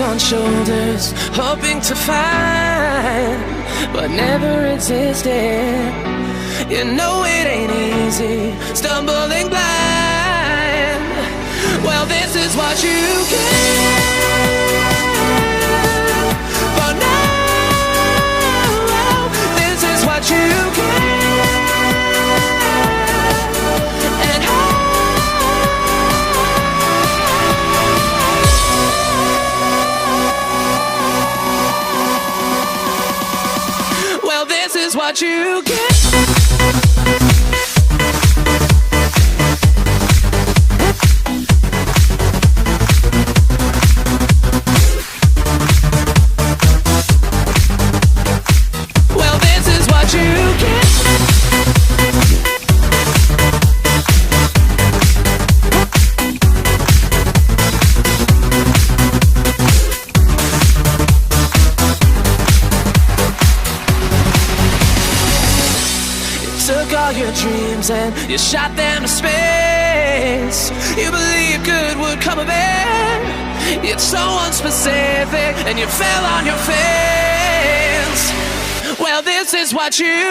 on shoulders, hoping to find what never existed. You know it ain't easy, stumbling blind. Well, this is what you get for now. This is what you get. And well, this is what you get. Took all your dreams and you shot them to space. You believed good would come of it. It's so unspecific and you fell on your face. Well, this is what you